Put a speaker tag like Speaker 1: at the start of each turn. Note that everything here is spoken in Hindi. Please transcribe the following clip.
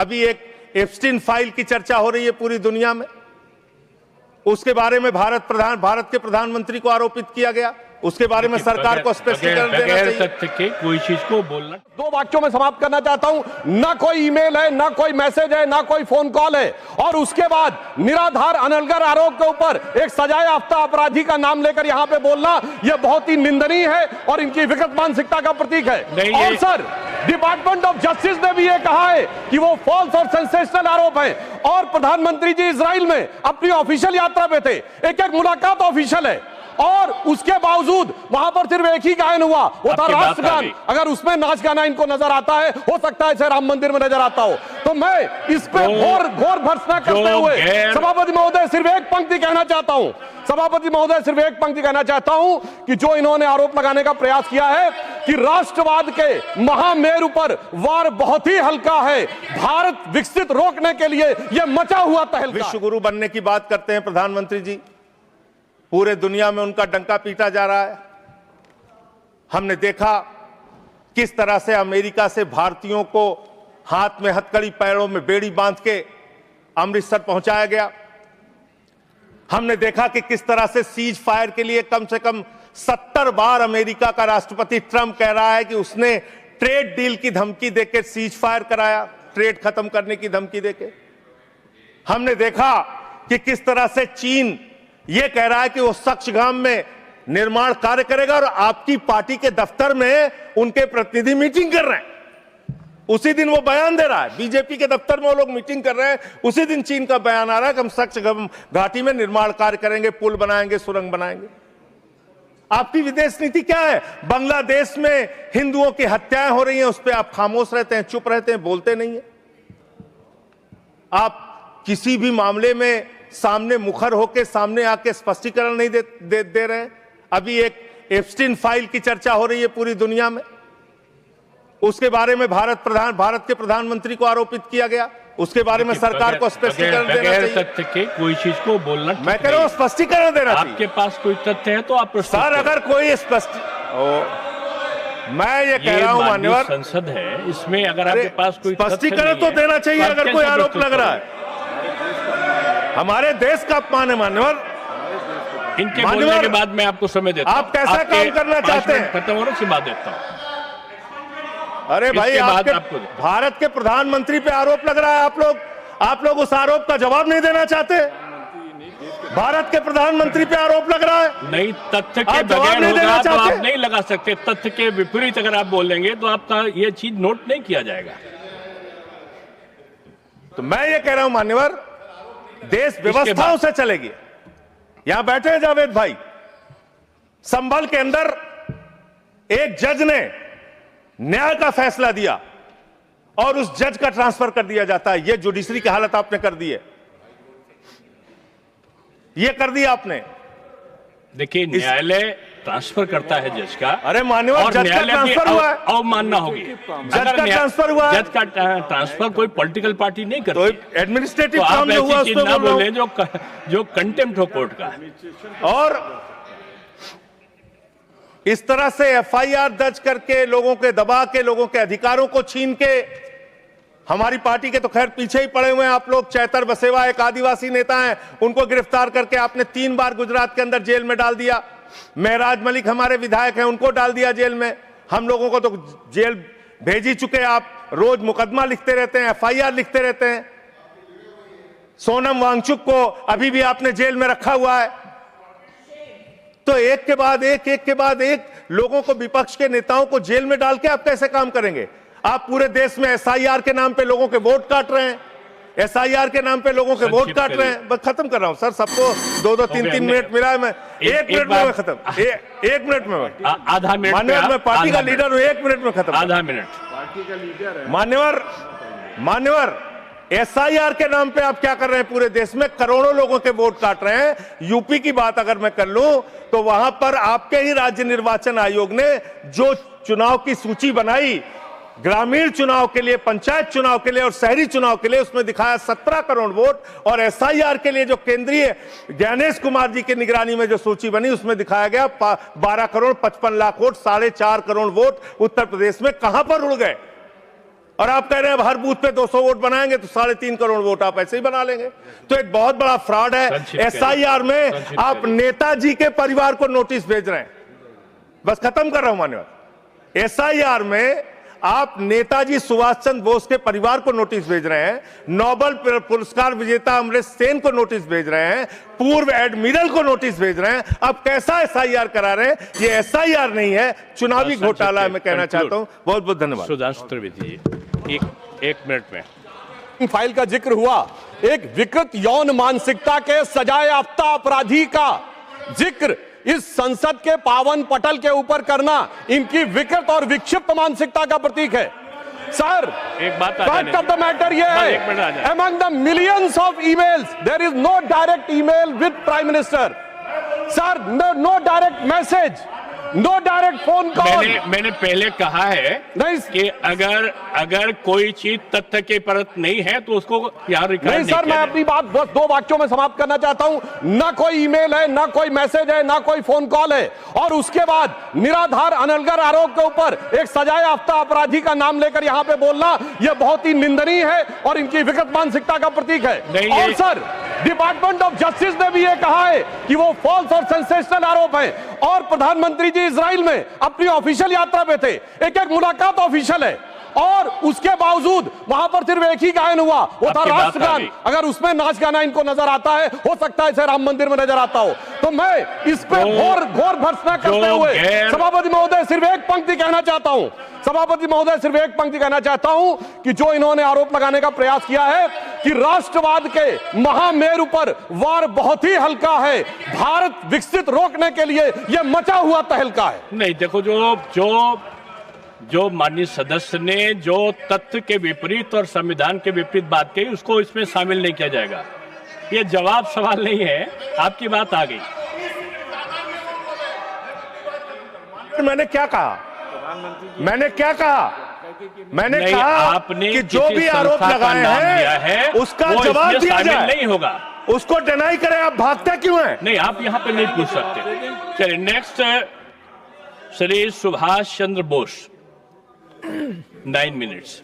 Speaker 1: अभी एक एप्स्टीन फाइल की चर्चा हो रही है पूरी दुनिया में। उसके बारे में भारत के प्रधानमंत्री को आरोपित किया गया। उसके बारे में सरकार को स्पष्टीकरण देना चाहिए।
Speaker 2: तथ्य के कोई चीज को बोलना।
Speaker 3: दो वाक्यों में समाप्त करना चाहता हूं। ना कोई ईमेल है, ना कोई मैसेज है, ना कोई फोन कॉल है, और उसके बाद निराधार अनलगर आरोप के ऊपर एक सजाए याफ्ता अपराधी का नाम लेकर यहां पे बोलना, यह बहुत ही निंदनीय है और इनकी विकृत मानसिकता का प्रतीक है। और सर, डिपार्टमेंट ऑफ जस्टिस ने भी यह कहा है कि वो फॉल्स और सेंसेशनल आरोप है। और प्रधानमंत्री जी इजराइल में अपनी ऑफिशियल यात्रा पे थे, एक मुलाकात ऑफिशियल है, और उसके बावजूद वहां पर सिर्फ एक ही गायन हुआ, वो था राष्ट्रगान। अगर उसमें नाच गाना इनको नजर आता है, हो सकता है इसे राम मंदिर में नजर आता हो। तो मैं इस पे घोर भर्त्सना करते हुए सभापति महोदय सिर्फ एक पंक्ति कहना चाहता हूं। सभापति महोदय सिर्फ एक पंक्ति कहना चाहता हूं कि जो इन्होंने आरोप लगाने का प्रयास किया है कि राष्ट्रवाद के महामेरु पर वार बहुत ही हल्का है, भारत विकसित रोकने के लिए यह मचा हुआ तहलका।
Speaker 1: विश्व गुरु बनने की बात करते हैं प्रधानमंत्री जी, पूरे दुनिया में उनका डंका पीटा जा रहा है। हमने देखा किस तरह से अमेरिका से भारतीयों को हाथ में हथकड़ी, पैरों में बेड़ी बांध के अमृतसर पहुंचाया गया। हमने देखा कि किस तरह से सीज फायर के लिए कम से कम 70 बार अमेरिका का राष्ट्रपति ट्रंप कह रहा है कि उसने ट्रेड डील की धमकी देकर सीज फायर कराया, ट्रेड खत्म करने की धमकी देके। हमने देखा कि किस तरह से चीन यह कह रहा है कि वो सक्सगाम में निर्माण कार्य करेगा, और आपकी पार्टी के दफ्तर में उनके प्रतिनिधि मीटिंग कर रहे हैं। उसी दिन वो बयान दे रहा है, बीजेपी के दफ्तर में वो लोग मीटिंग कर रहे हैं, उसी दिन चीन का बयान आ रहा है कि हम सक्सगाम घाटी में निर्माण कार्य करेंगे, पुल बनाएंगे, सुरंग बनाएंगे। आपकी विदेश नीति क्या है? बांग्लादेश में हिंदुओं की हत्याएं हो रही हैं, उस पर आप खामोश रहते हैं, चुप रहते हैं, बोलते नहीं है। आप किसी भी मामले में सामने मुखर होकर सामने आके स्पष्टीकरण नहीं दे रहे हैं। अभी एक एप्स्टीन फाइल की चर्चा हो रही है पूरी दुनिया में। उसके बारे में भारत के प्रधानमंत्री को आरोपित किया गया। उसके बारे में सरकार को स्पष्टीकरण देना चाहिए।
Speaker 2: तथ्य के कोई चीज को बोलना।
Speaker 1: मैं कह रहा हूं स्पष्टीकरण देना चाहिए।
Speaker 2: आपके पास कोई तथ्य है तो आप
Speaker 1: सर, अगर कोई मैं ये कह रहा हूं मान्यवर,
Speaker 2: संसद है, इसमें अगर आपके पास कोई
Speaker 1: स्पष्टीकरण तो देना चाहिए। अगर कोई आरोप लग रहा है, हमारे देश का अपमान है मान्यवर।
Speaker 2: इनके बोलने के बाद मैं आपको समय देता हूं।
Speaker 1: आप कैसा काम करना चाहते हैं?
Speaker 2: खत्म होने से बात देता हूं।
Speaker 1: अरे भाई, भारत के प्रधानमंत्री पे आरोप लग रहा है, आप लोग उस आरोप का जवाब नहीं देना चाहते। भारत के प्रधानमंत्री पे आरोप लग रहा है,
Speaker 2: नहीं तथ्य के बगैर होगा तो आप नहीं लगा सकते। तथ्य के विपरीत अगर आप बोलेंगे तो आपका ये चीज नोट नहीं किया जाएगा।
Speaker 1: तो मैं ये कह रहा हूं मान्यवर, देश व्यवस्थाओं से चलेगी। यहां बैठे हैं जावेद भाई, संभल के अंदर एक जज ने न्याय का फैसला दिया और उस जज का ट्रांसफर कर दिया जाता है। यह जुडिशरी की हालत आपने कर दी है, यह कर दिया आपने।
Speaker 2: देखिए, न्यायालय ट्रांसफर करता है जज का।
Speaker 1: अरे मान्यवर, जज का ट्रांसफर हुआ है,
Speaker 2: अवमानना होगी।
Speaker 1: जज का ट्रांसफर हुआ है।
Speaker 2: जज का ट्रांसफर कोई पॉलिटिकल पार्टी नहीं करती।
Speaker 1: तो एडमिनिस्ट्रेटिव
Speaker 2: काम
Speaker 1: जो हुआ उसको
Speaker 2: ना बोले जो कंटेम्प्ट हो कोर्ट का।
Speaker 1: और इस तरह से एफआईआर दर्ज करके, लोगों के दबा के, लोगों के अधिकारों को छीन के, हमारी पार्टी के तो खैर पीछे ही पड़े हुए हैं आप लोग। चैतर बसेवा एक आदिवासी नेता हैं, उनको गिरफ्तार करके आपने 3 बार गुजरात के अंदर जेल में डाल दिया। महराज मलिक हमारे विधायक हैं, उनको डाल दिया जेल में। हम लोगों को तो जेल भेज ही चुके। आप रोज मुकदमा लिखते रहते हैं, एफआईआर लिखते रहते हैं। सोनम वांगचुक को अभी भी आपने जेल में रखा हुआ है। तो एक के बाद एक लोगों को, विपक्ष के नेताओं को जेल में डाल के आप कैसे काम करेंगे? आप पूरे देश में एसआईआर के नाम पे लोगों के वोट काट रहे हैं, एसआईआर के नाम पे लोगों के वोट काट रहे हैं। बस खत्म कर रहा हूं सर, सबको 2-3 मिनट मिला है। मैं 1 मिनट में खत्म, 1 मिनट में,
Speaker 2: आधा मिनट
Speaker 1: मान्यवर, मैं पार्टी का लीडर हूं, 1 मिनट में खत्म।
Speaker 2: आधा मिनट
Speaker 3: पार्टी का लीडर है
Speaker 1: मान्यवर, एसआईआर के नाम पे आप क्या कर रहे हैं? पूरे देश में करोड़ों लोगों के वोट काट रहे हैं। यूपी की बात अगर मैं कर लूं तो वहां पर आपके ही राज्य निर्वाचन आयोग ने जो चुनाव की सूची बनाई, ग्रामीण चुनाव के लिए, पंचायत चुनाव के लिए और शहरी चुनाव के लिए, उसमें दिखाया 17 करोड़ वोट। और एसआईआर के लिए जो केंद्रीय ज्ञानेश कुमार जी की निगरानी में जो सूची बनी, उसमें दिखाया गया 12 करोड़ 55 लाख वोट, 4.5 करोड़ वोट उत्तर प्रदेश में कहां पर उड़ गए? और आप कह रहे हैं हर बूथ पे 200 वोट बनाएंगे तो 3.5 करोड़ वोट आप ऐसे ही बना लेंगे। तो एक बहुत बड़ा फ्रॉड है। एसआईआर में आप नेताजी के परिवार को नोटिस भेज रहे हैं। बस खत्म कर रहा हूं मान्यवर। एसआईआर में आप नेताजी सुभाष चंद्र बोस के परिवार को नोटिस भेज रहे हैं, नोबेल पुरस्कार विजेता अमर्त्य सेन को नोटिस भेज रहे हैं, पूर्व एडमिरल को नोटिस भेज रहे हैं। अब कैसा एसआईआर करा रहे हैं? ये एसआईआर नहीं है, चुनावी घोटाला है। मैं कहना चाहता हूं। बहुत बहुत धन्यवाद।
Speaker 2: सुधांशु त्रिवेदी जी, एक मिनट में
Speaker 3: फाइल का जिक्र हुआ, एक विकृत यौन मानसिकता के सजाए याफ्ता अपराधी का जिक्र इस संसद के पावन पटल के ऊपर करना इनकी विकृत और विक्षिप्त मानसिकता का प्रतीक है। सर,
Speaker 2: एक बात
Speaker 3: फैक्ट ऑफ द मैटर ये है, among the millions of emails there is no direct email with prime minister. Sir, no direct message, no direct phone call.
Speaker 2: मैंने पहले कहा है कि अगर कोई चीज तथ्य के परत नहीं है तो उसको यहाँ रिकॉर्ड
Speaker 3: नहीं सर, मैं अपनी बात बस 2 वाक्यों में समाप्त करना चाहता हूं। ना कोई ईमेल है, ना कोई मैसेज है, ना कोई फोन कॉल है, और उसके बाद निराधार अनलगर आरोप के ऊपर एक सजाए याफ्ता अपराधी का नाम लेकर यहां पे बोलना यह बहुत ही निंदनीय है और इनकी विकृत मानसिकता का प्रतीक है। और सर, डिपार्टमेंट ऑफ जस्टिस ने भी यह कहा है कि वो फॉल्स और सेंसेशनल आरोप है। और प्रधानमंत्री जी इजराइल में अपनी ऑफिशियल यात्रा पे थे, एक मुलाकात ऑफिशियल है, और उसके बावजूद वहां पर सिर्फ एक ही गायन हुआ, वो था राष्ट्रगान। अगर उसमें नाच गाना इनको नजर आता है, हो सकता है इसे राम मंदिर में नजर आता हो। तो मैं इस पे घोर भर्त्सना करते हुए सभापति महोदय सिर्फ एक पंक्ति कहना चाहता हूं। सभापति महोदय सिर्फ एक पंक्ति कहना चाहता हूं कि जो इन्होंने आरोप लगाने का प्रयास किया है कि राष्ट्रवाद के महामेरु पर वार बहुत ही हल्का है, भारत विकसित रोकने के लिए यह मचा हुआ तहलका है।
Speaker 2: नहीं, देखो, जो माननीय सदस्य ने जो तथ्य के विपरीत और संविधान के विपरीत बात कही उसको इसमें शामिल नहीं किया जाएगा। ये जवाब सवाल नहीं है, आपकी बात आ गई।
Speaker 1: मैंने क्या कहा? मैंने क्या कहा? मैंने कहा
Speaker 2: आपने
Speaker 1: कि जो भी आरोप लगाए हैं उसका जवाब दिया जाए,
Speaker 2: नहीं होगा,
Speaker 1: उसको डिनाई करें। आप भागते क्यों हैं?
Speaker 2: नहीं, आप यहां पे नहीं पूछ सकते। चलिए, नेक्स्ट श्री सुभाष चंद्र बोस, 9 मिनट्स।